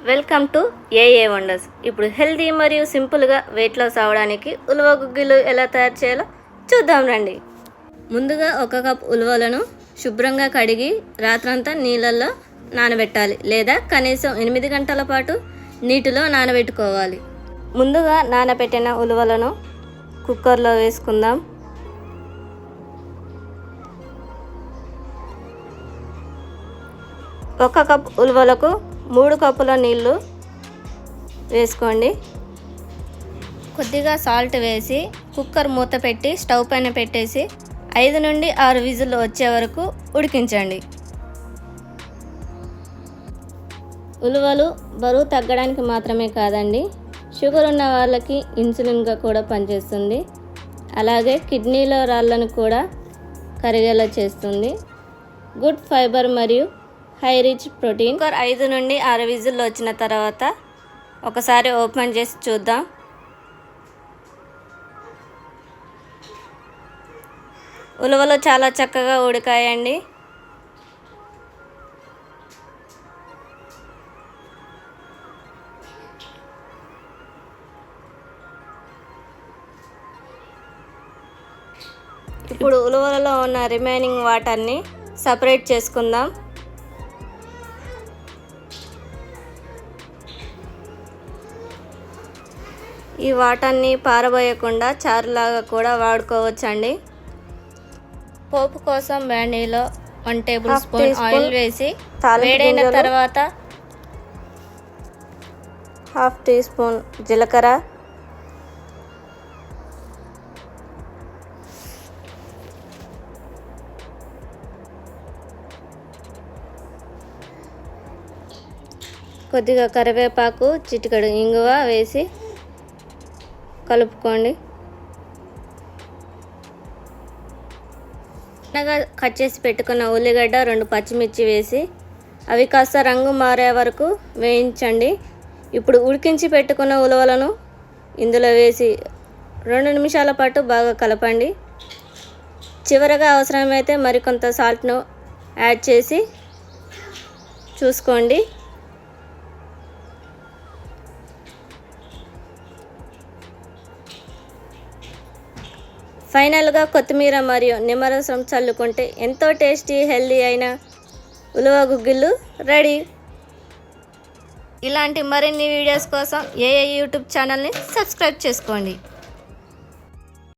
Welcome to ఏఏ wonders. ఇప్పుడు healthy మరియు సింపుల్గా వెయిట్ లాస్ అవ్వడానికి ఉలవ గుగ్గిలు ఎలా తయారు చేయాలో చూద్దాం రండి. ముందుగా 1 కప్ ఉలవలను శుభ్రంగా కడిగి రాత్రంతా నీళ్ళల్లో నానబెట్టాలి, లేదా కనీసం 8 గంటల పాటు నీటిలో నానబెట్టుకోవాలి. ముందుగా నానబెట్టిన ఉలవలను కుక్కర్లో వేసుకుందాం. ఒక కప్ ఉలవలకు 3 కప్పుల నీళ్ళు వేసుకోండి. కొద్దిగా సాల్ట్ వేసి కుక్కర్ మూత పెట్టి స్టవ్ పైన పెట్టేసి 5 నుండి 6 విజిల్లు వచ్చే వరకు ఉడికించండి. ఉలవలు బరువు తగ్గడానికి మాత్రమే కాదండి, షుగర్ ఉన్న వాళ్ళకి ఇన్సులిన్గా కూడా పనిచేస్తుంది. అలాగే కిడ్నీలో రాళ్ళను కూడా కరిగేలా చేస్తుంది. గుడ్ ఫైబర్ మరియు హై రిచ్ ప్రోటీన్. కుక్కర్ 5 నుండి 6 విజిల్లు వచ్చిన తర్వాత ఒకసారి ఓపెన్ చేసి చూద్దాం. ఉలవలు చాలా చక్కగా ఉడికాయండి. ఇప్పుడు ఉలవలలో ఉన్న రిమైనింగ్ వాటర్ని సపరేట్ చేసుకుందాం. ఈ వాటర్ని పారబోయకుండా చారులాగా కూడా వాడుకోవచ్చండి. పోపు కోసం బాండీలో 1 టేబుల్ స్పూన్ ఆయిల్ వేసి వేడైన తర్వాత 1/2 టీ స్పూన్ జీలకర్ర, కొద్దిగా కరివేపాకు, చిటికెడు ఇంగువ వేసి కలుపుకోండి. చిన్నగా కట్ చేసి పెట్టుకున్న ఉల్లిగడ్డ, 2 పచ్చిమిర్చి వేసి అవి కాస్త రంగు మారే వరకు వేయించండి. ఇప్పుడు ఉడికించి పెట్టుకున్న ఉలవలను ఇందులో వేసి 2 నిమిషాల పాటు బాగా కలపండి. చివరగా అవసరమైతే మరికొంత సాల్ట్ను యాడ్ చేసి చూసుకోండి. ఫైనల్గా కొత్తిమీర మరియు నిమ్మరసం చల్లుకుంటే ఎంతో టేస్టీ హెల్దీ అయిన ఉలవ గుగ్గిళ్ళు రెడీ. ఇలాంటి మరిన్ని వీడియోస్ కోసం ఏఏ యూట్యూబ్ ఛానల్ని సబ్స్క్రైబ్ చేసుకోండి.